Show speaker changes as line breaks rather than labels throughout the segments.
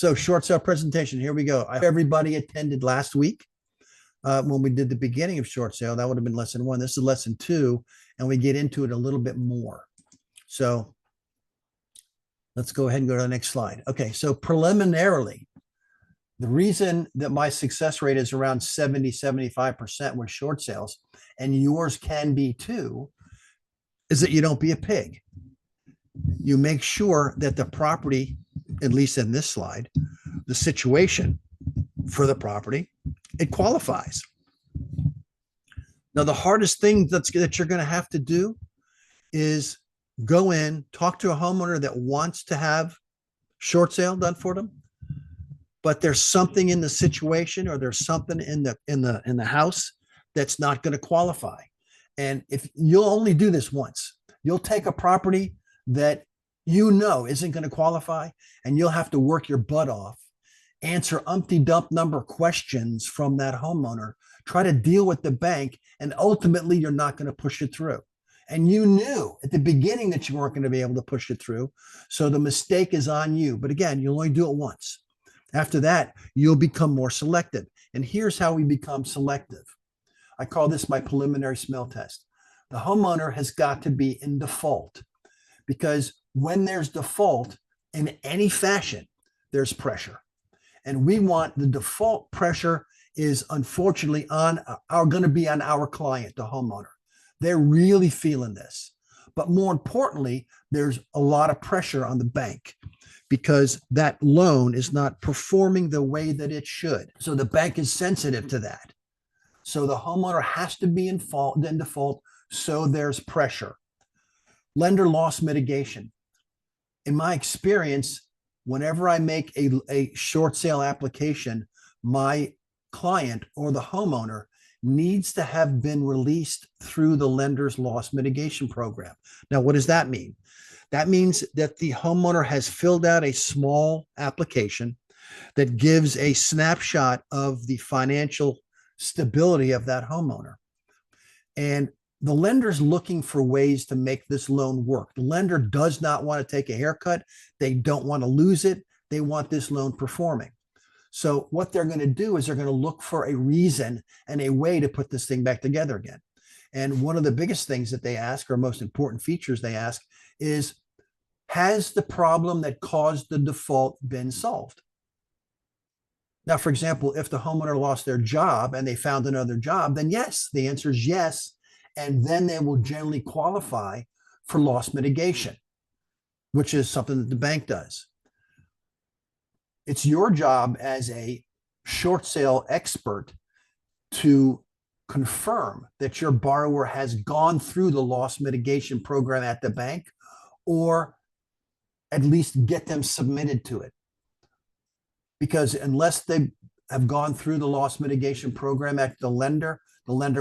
So short sale presentation. Here we go. Everybody attended last week when we did the beginning of short sale. That would have been lesson one. This is lesson two, and we get into it a little bit more. So let's go ahead and go to the next slide. Okay, so preliminarily, the reason that my success rate is around 70-75% with short sales, and yours can be too, is that you don't be a pig. You make sure that the property, at least in this slide, the situation for the property, it qualifies. Now, the hardest thing that you're going to have to do is go in, talk to a homeowner that wants to have short sale done for them, but there's something in the situation or there's something in the house that's not going to qualify. And if you'll only do this once, you'll take a property that you know isn't going to qualify, and you'll have to work your butt off, answer umpty-dump number of questions from that homeowner, try to deal with the bank, and ultimately you're not going to push it through. And you knew at the beginning that you weren't going to be able to push it through, so the mistake is on you. But again, you'll only do it once. After that, you'll become more selective. And here's how we become selective. I call this my preliminary smell test. The homeowner has got to be in default, because when there's default in any fashion, there's pressure. And we want the default pressure is unfortunately going to be on our client, the homeowner. They're really feeling this. But more importantly, there's a lot of pressure on the bank because that loan is not performing the way that it should. So the bank is sensitive to that. So the homeowner has to be in default, so there's pressure. Lender loss mitigation. In my experience, whenever I make a short sale application, my client or the homeowner needs to have been released through the lender's loss mitigation program. Now, what does that mean? That means that the homeowner has filled out a small application that gives a snapshot of the financial stability of that homeowner. And the lender's looking for ways to make this loan work. The lender does not want to take a haircut. They don't want to lose it. They want this loan performing. So what they're going to do is they're going to look for a reason and a way to put this thing back together again. And one of the biggest things that they ask, or most important features they ask, is, has the problem that caused the default been solved? Now, for example, if the homeowner lost their job and they found another job, then yes, the answer is yes. And then they will generally qualify for loss mitigation, which is something that the bank does. It's your job as a short sale expert to confirm that your borrower has gone through the loss mitigation program at the bank, or at least get them submitted to it. Because unless they have gone through the loss mitigation program at the lender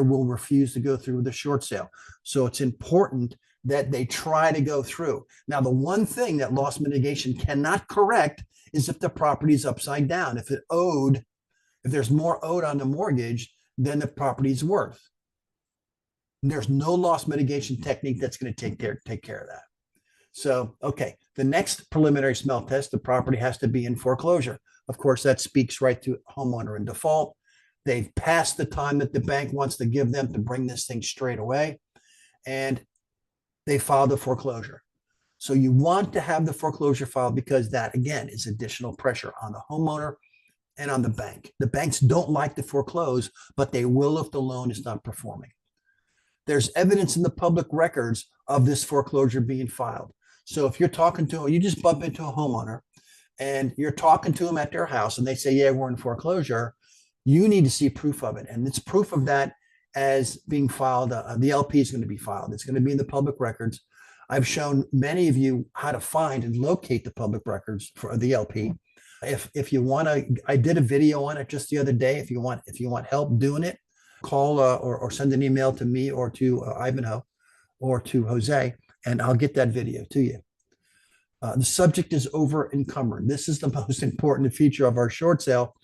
will refuse to go through with the short sale. So it's important that they try to go through. Now, the one thing that loss mitigation cannot correct is if the property is upside down. If there's more owed on the mortgage than the property's worth. There's no loss mitigation technique that's going to take care of that. So, okay, the next preliminary smell test, the property has to be in foreclosure. Of course, that speaks right to homeowner in default. They've passed the time that the bank wants to give them to bring this thing straight away, and they filed the foreclosure. So you want to have the foreclosure filed because that, again, is additional pressure on the homeowner and on the bank. The banks don't like to foreclose, but they will if the loan is not performing. There's evidence in the public records of this foreclosure being filed. So if you're talking to, you just bump into a homeowner and you're talking to them at their house and they say, yeah, we're in foreclosure, you need to see proof of it. And it's proof of that as being filed. The LP is going to be filed. It's going to be in the public records. I've shown many of you how to find and locate the public records for the LP. If you want to, I did a video on it just the other day. If you want help doing it, call or send an email to me or to Ivanhoe or to Jose, and I'll get that video to you. The subject is over encumbered. This is the most important feature of our short sale,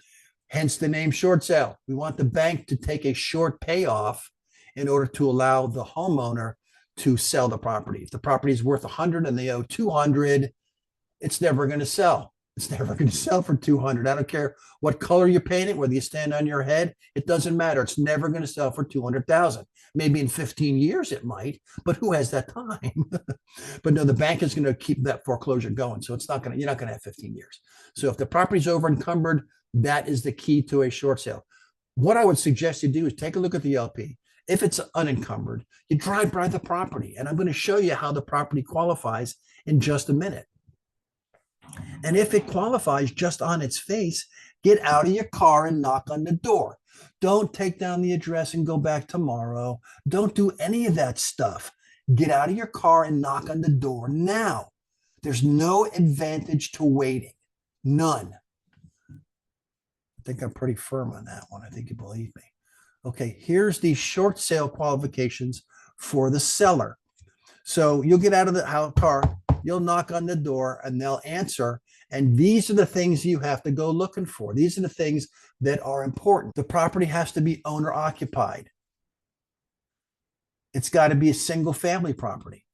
hence the name short sale. We want the bank to take a short payoff in order to allow the homeowner to sell the property. If the property is worth 100 and they owe 200, it's never going to sell. It's never going to sell for 200. I don't care what color you paint it, whether you stand on your head, it doesn't matter. It's never going to sell for 200,000. Maybe in 15 years it might, but who has that time? But no, the bank is going to keep that foreclosure going. So it's not going to, you're not going to have 15 years. So if the property's over encumbered, that is the key to a short sale. What I would suggest you do is take a look at the LP. If it's unencumbered, you drive by the property, and I'm going to show you how the property qualifies in just a minute. And if it qualifies just on its face, get out of your car and knock on the door. Don't take down the address and go back tomorrow. Don't do any of that stuff. Get out of your car and knock on the door now. There's no advantage to waiting. None. I think I'm pretty firm on that one. I think you believe me. Okay, here's the short sale qualifications for the seller. So you'll get out of the car, you'll knock on the door, and they'll answer. And these are the things you have to go looking for. These are the things that are important. The property has to be owner occupied. It's got to be a single family property.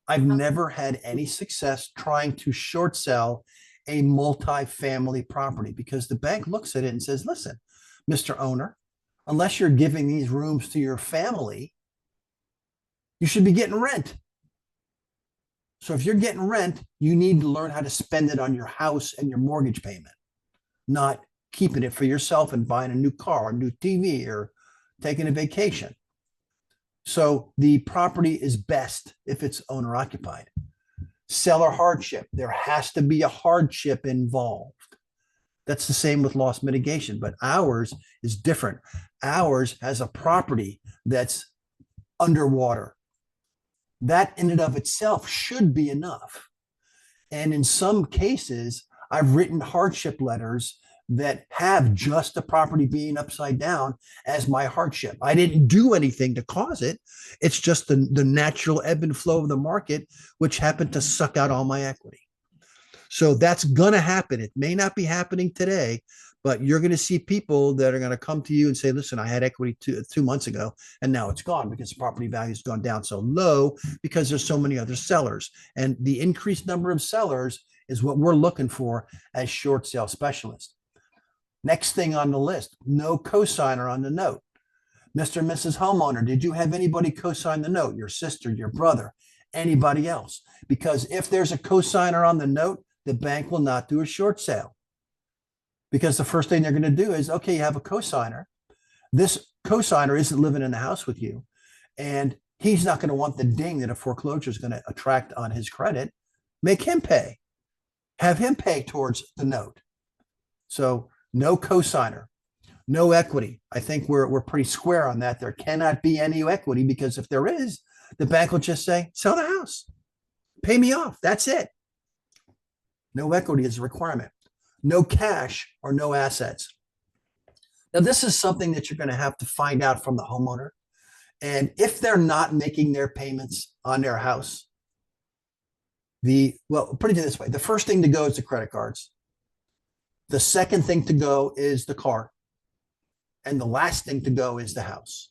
I've never had any success trying to short sell a multi-family property because the bank looks at it and says, listen, Mr. Owner, unless you're giving these rooms to your family, you should be getting rent. So if you're getting rent, you need to learn how to spend it on your house and your mortgage payment, not keeping it for yourself and buying a new car, a new TV, or taking a vacation. So the property is best if it's owner occupied. Seller hardship. There has to be a hardship involved. That's the same with loss mitigation, but ours is different. Ours has a property that's underwater. That in and of itself should be enough. And in some cases, I've written hardship letters that have just the property being upside down as my hardship. I didn't do anything to cause it. It's just the natural ebb and flow of the market, which happened to suck out all my equity. So that's going to happen. It may not be happening today, but you're going to see people that are going to come to you and say, listen, I had equity 2 months ago, and now it's gone because the property value has gone down so low because there's so many other sellers. And the increased number of sellers is what we're looking for as short sale specialists. Next thing on the list, no cosigner on the note. Mr. and Mrs. Homeowner, did you have anybody cosign the note? Your sister, your brother, anybody else? Because if there's a cosigner on the note, the bank will not do a short sale. Because the first thing they're going to do is, okay, you have a cosigner. This cosigner isn't living in the house with you, and he's not going to want the ding that a foreclosure is going to attract on his credit. Make him pay. Have him pay towards the note. So no cosigner, no equity. I think we're pretty square on that. There cannot be any equity because if there is, the bank will just say, sell the house, pay me off. That's it. No equity is a requirement. No cash or no assets. Now, this is something that you're going to have to find out from the homeowner. And if they're not making their payments on their house, well, put it this way. The first thing to go is the credit cards. The second thing to go is the car. And the last thing to go is the house.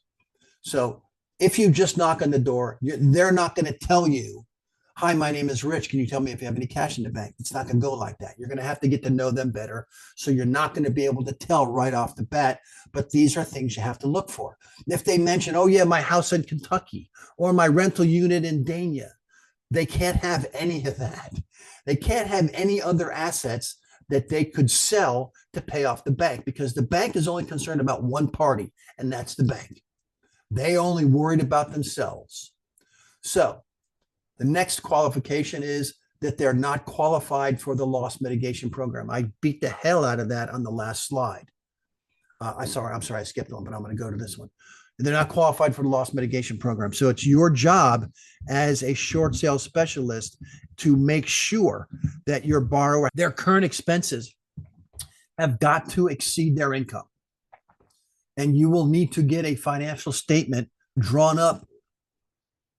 So if you just knock on the door, they're not going to tell you, hi, my name is Rich. Can you tell me if you have any cash in the bank? It's not going to go like that. You're going to have to get to know them better. So you're not going to be able to tell right off the bat, but these are things you have to look for. If they mention, oh yeah, my house in Kentucky or my rental unit in Dania, they can't have any of that. They can't have any other assets that they could sell to pay off the bank because the bank is only concerned about one party, and that's the bank. They only worried about themselves. So the next qualification is that they're not qualified for the loss mitigation program. I beat the hell out of that on the last slide. I'm sorry, I skipped one, but I'm going to go to this one. They're not qualified for the loss mitigation program. So it's your job as a short sale specialist to make sure that your borrower, their current expenses have got to exceed their income. And you will need to get a financial statement drawn up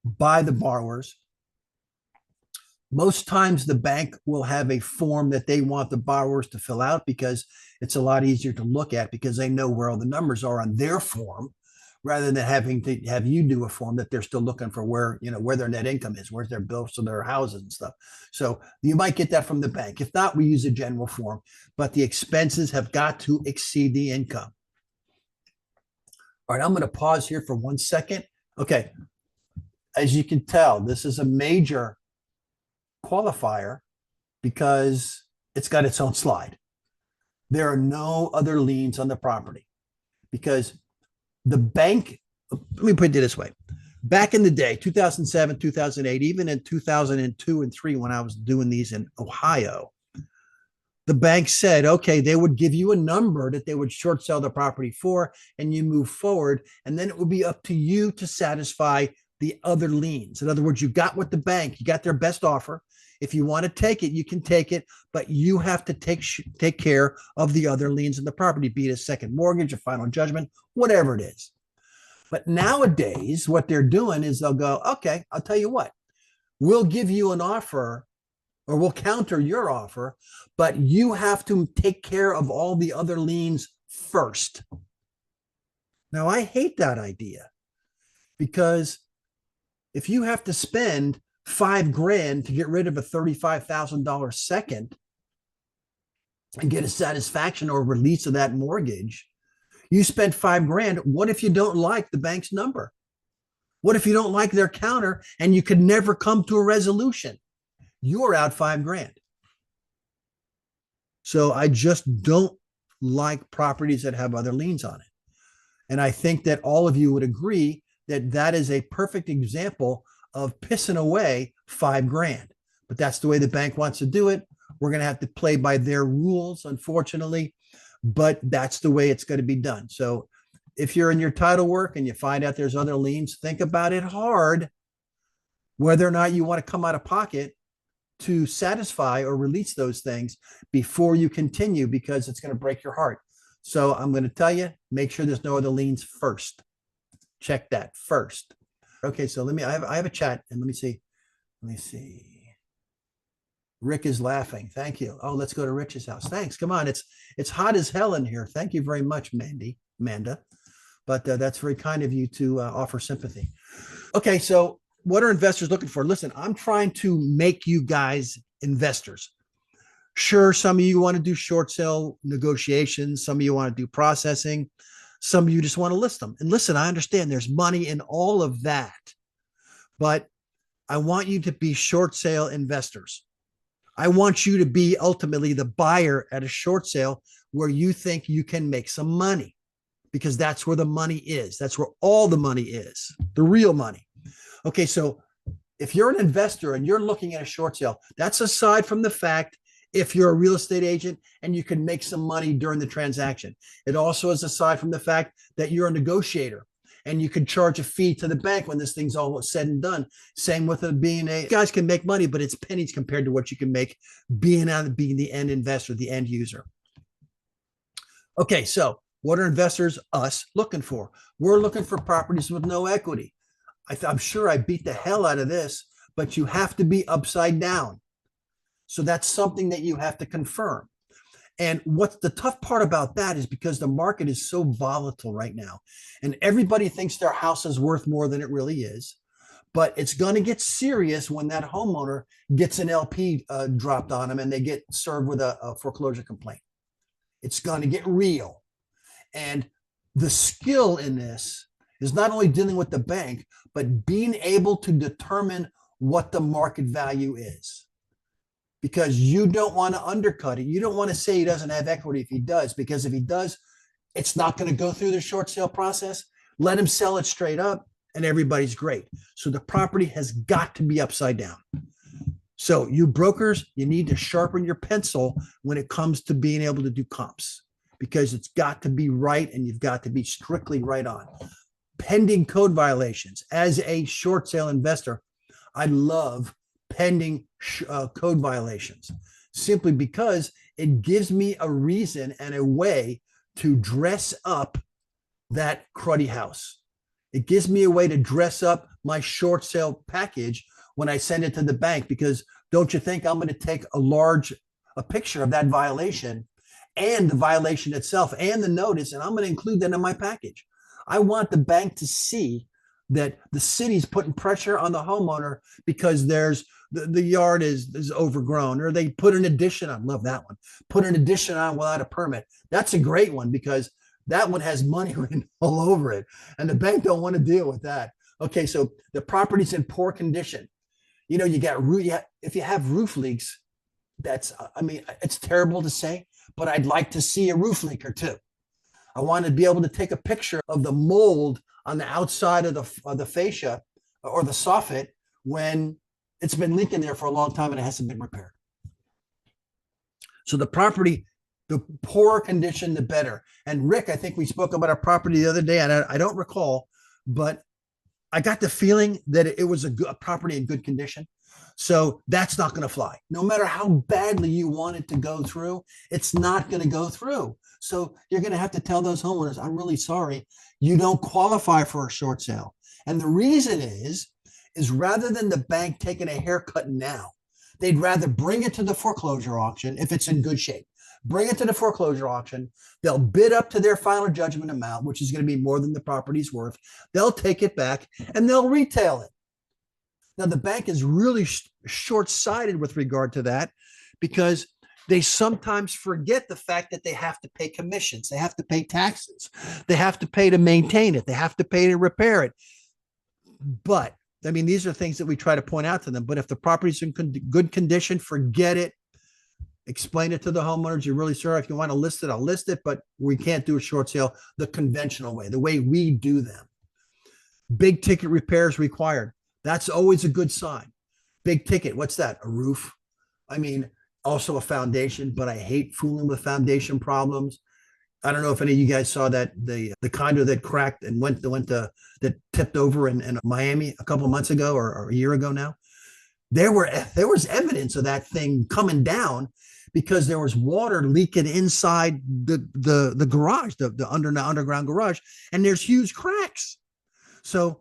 by the borrowers. Most times the bank will have a form that they want the borrowers to fill out because it's a lot easier to look at because they know where all the numbers are on their form rather than having to have you do a form that they're still looking for where, where their net income is, where's their bills to their houses and stuff. So you might get that from the bank. If not, we use a general form, but the expenses have got to exceed the income. All right, I'm going to pause here for 1 second. Okay. As you can tell, this is a major qualifier because it's got its own slide. There are no other liens on the property because the bank, let me put it this way. Back in the day, 2007, 2008, even in 2002 and 3, when I was doing these in Ohio, the bank said, okay, they would give you a number that they would short sell the property for, and you move forward. And then it would be up to you to satisfy the other liens. In other words, you got what the bank, you got their best offer. If you want to take it, you can take it, but you have to take care of the other liens in the property, be it a second mortgage, a final judgment, whatever it is. But nowadays, what they're doing is they'll go, okay, I'll tell you what, we'll give you an offer or we'll counter your offer, but you have to take care of all the other liens first. Now, I hate that idea because if you have to spend $5,000 to get rid of a $35,000 second and get a satisfaction or release of that mortgage, you spent $5,000. What if you don't like the bank's number? What if you don't like their counter and you could never come to a resolution? You're out $5,000. So I just don't like properties that have other liens on it. And I think that all of you would agree that that is a perfect example of pissing away $5,000. But that's the way the bank wants to do it. We're going to have to play by their rules, unfortunately, but that's the way it's going to be done. So if you're in your title work and you find out there's other liens, think about it hard, whether or not you want to come out of pocket to satisfy or release those things before you continue, because it's going to break your heart. So I'm going to tell you, make sure there's no other liens first. Check that first. Okay, so I have a chat and let me see. Rick is laughing. Thank you. Oh, let's go to Rich's house. Thanks. Come on. It's hot as hell in here. Thank you very much, Amanda. But that's very kind of you to offer sympathy. Okay, so what are investors looking for? Listen, I'm trying to make you guys investors. Sure, some of you want to do short sale negotiations. Some of you want to do processing. Some of you just want to list them. And listen, I understand there's money in all of that, but I want you to be short sale investors. I want you to be ultimately the buyer at a short sale where you think you can make some money, because that's where the money is. That's where all the money is, the real money. Okay, so if you're an investor and you're looking at a short sale, that's aside from the fact if you're a real estate agent and you can make some money during the transaction. It also is aside from the fact that you're a negotiator and you can charge a fee to the bank when this thing's all said and done. Same with it being you guys can make money, but it's pennies compared to what you can make being the end investor, the end user. Okay, so what are investors, us, looking for? We're looking for properties with no equity. I'm sure I beat the hell out of this, but you have to be upside down. So that's something that you have to confirm. And what's the tough part about that is because the market is so volatile right now, and everybody thinks their house is worth more than it really is. But it's going to get serious when that homeowner gets an LP dropped on them and they get served with a foreclosure complaint. It's going to get real. And the skill in this is not only dealing with the bank, but being able to determine what the market value is. Because you don't want to undercut it. You don't want to say he doesn't have equity if he does, because if he does, it's not going to go through the short sale process. Let him sell it straight up and everybody's great. So the property has got to be upside down. So you brokers, you need to sharpen your pencil when it comes to being able to do comps, because it's got to be right and you've got to be strictly right on. Pending code violations. As a short sale investor, I love pending code violations, simply because it gives me a reason and a way to dress up that cruddy house. It gives me a way to dress up my short sale package when I send it to the bank, because don't you think I'm going to take a picture of that violation and the violation itself and the notice, and I'm going to include that in my package. I want the bank to see that the city's putting pressure on the homeowner because the yard is overgrown, or they put an addition on. Love that one. Put an addition on without a permit. That's a great one because that one has money written all over it, and the bank don't want to deal with that. Okay, so the property's in poor condition. You know, if you have roof leaks, I mean, it's terrible to say, but I'd like to see a roof leak or two. I want to be able to take a picture of the mold on the outside of the fascia or the soffit when it's been leaking there for a long time and it hasn't been repaired. So the property, the poorer condition, the better. And Rick, I think we spoke about a property the other day, and I don't recall, but I got the feeling that it was a property in good condition. So that's not going to fly. No matter how badly you want it to go through, it's not going to go through. So you're going to have to tell those homeowners, I'm really sorry, you don't qualify for a short sale. And the reason is rather than the bank taking a haircut now, they'd rather bring it to the foreclosure auction if it's in good shape. Bring it to the foreclosure auction. They'll bid up to their final judgment amount, which is going to be more than the property's worth. They'll take it back and they'll retail it. Now, the bank is really short-sighted with regard to that because they sometimes forget the fact that they have to pay commissions. They have to pay taxes. They have to pay to maintain it. They have to pay to repair it. But, I mean, these are things that we try to point out to them. But if the property's in good condition, forget it. Explain it to the homeowners. You're really sorry. If you want to list it, I'll list it. But we can't do a short sale the conventional way, the way we do them. Big ticket repairs required. That's always a good sign. Big ticket. What's that? A roof. I mean, also a foundation, but I hate fooling with foundation problems. I don't know if any of you guys saw that the condo that cracked and that tipped over in Miami a couple of months ago or a year ago now. There was evidence of that thing coming down because there was water leaking inside the garage, the underground garage, and there's huge cracks. So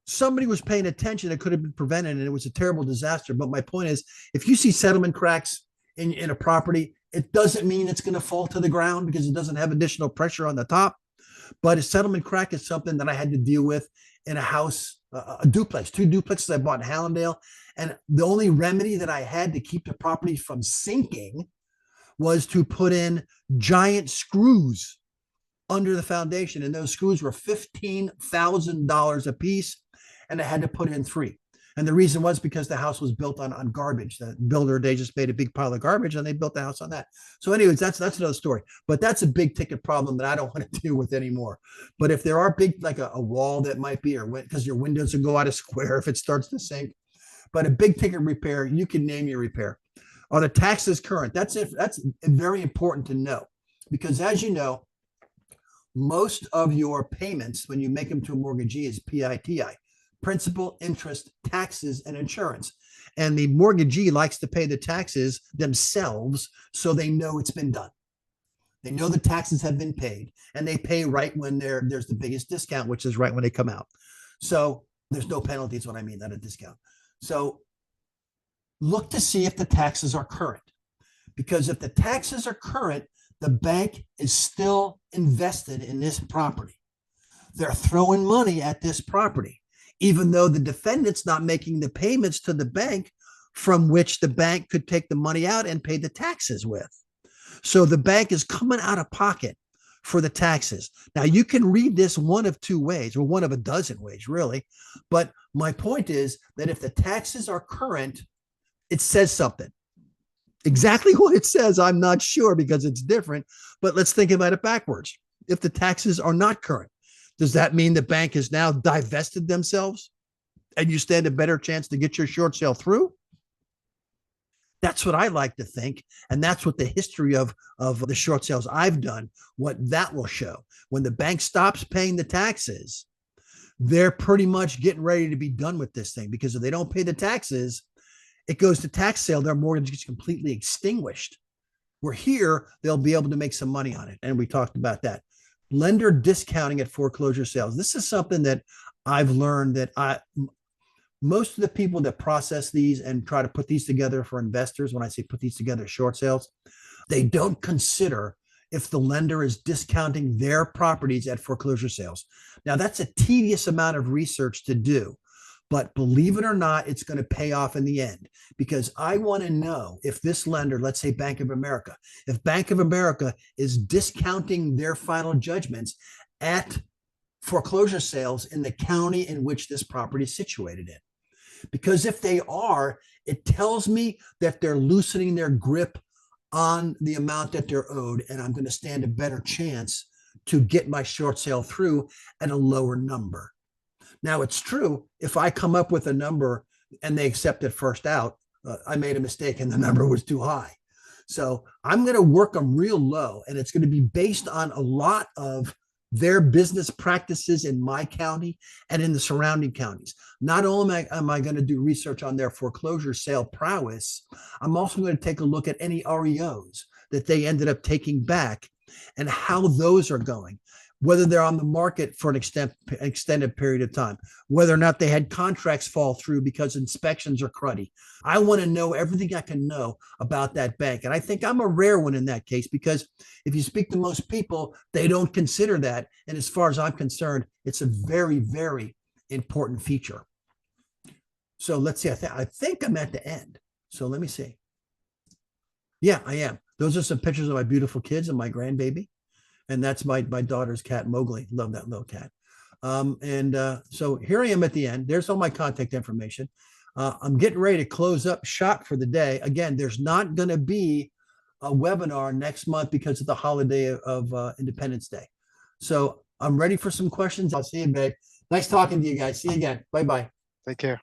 somebody was paying attention. It could have been prevented, and it was a terrible disaster. But my point is, if you see settlement cracks in a property, it doesn't mean it's going to fall to the ground because it doesn't have additional pressure on the top. But a settlement crack is something that I had to deal with in a house, a duplex, 2 duplexes I bought in Hallandale. And the only remedy that I had to keep the property from sinking was to put in giant screws under the foundation. And those screws were $15,000 a piece. And I had to put in 3. And the reason was because the house was built on garbage. The builder, they just made a big pile of garbage and they built the house on that. So anyways, that's another story. But that's a big ticket problem that I don't want to deal with anymore. But if there are big, like a wall that might be, or because your windows will go out of square if it starts to sink. But a big ticket repair, you can name your repair. Are the taxes current? That's very important to know. Because as you know, most of your payments when you make them to a mortgagee is PITI. Principal, interest, taxes, and insurance. And the mortgagee likes to pay the taxes themselves so they know it's been done. They know the taxes have been paid, and they pay right when there's the biggest discount, which is right when they come out. So there's no penalties when I mean that, a discount. So look to see if the taxes are current, because if the taxes are current, the bank is still invested in this property. They're throwing money at this property, even though the defendant's not making the payments to the bank from which the bank could take the money out and pay the taxes with. So the bank is coming out of pocket for the taxes. Now, you can read this one of 2 ways, or one of a dozen ways, really. But my point is that if the taxes are current, it says something. Exactly what it says, I'm not sure because it's different. But let's think about it backwards. If the taxes are not current, does that mean the bank has now divested themselves and you stand a better chance to get your short sale through? That's what I like to think. And that's what the history of the short sales I've done, what that will show. When the bank stops paying the taxes, they're pretty much getting ready to be done with this thing, because if they don't pay the taxes, it goes to tax sale, their mortgage gets completely extinguished. Where here, they'll be able to make some money on it. And we talked about that. Lender discounting at foreclosure sales. This is something that I've learned that most of the people that process these and try to put these together for investors, when I say put these together, short sales, they don't consider if the lender is discounting their properties at foreclosure sales. Now, that's a tedious amount of research to do, but believe it or not, it's going to pay off in the end, because I want to know if this lender, let's say Bank of America, if Bank of America is discounting their final judgments at foreclosure sales in the county in which this property is situated in. Because if they are, it tells me that they're loosening their grip on the amount that they're owed, and I'm going to stand a better chance to get my short sale through at a lower number. Now, it's true, if I come up with a number and they accept it first out, I made a mistake and the number was too high. So I'm going to work them real low, and it's going to be based on a lot of their business practices in my county and in the surrounding counties. Not only am I going to do research on their foreclosure sale prowess, I'm also going to take a look at any REOs that they ended up taking back and how those are going, whether they're on the market for an extended period of time, whether or not they had contracts fall through because inspections are cruddy. I want to know everything I can know about that bank. And I think I'm a rare one in that case, because if you speak to most people, they don't consider that. And as far as I'm concerned, it's a very, very important feature. So let's see. I think I'm at the end. So let me see. Yeah, I am. Those are some pictures of my beautiful kids and my grandbaby. And that's my daughter's cat, Mowgli. Love that little cat. So here I am at the end. There's all my contact information. I'm getting ready to close up shop for the day. Again, there's not going to be a webinar next month because of the holiday of Independence Day. So I'm ready for some questions. I'll see you, babe. Nice talking to you guys. See you again. Bye-bye.
Take care.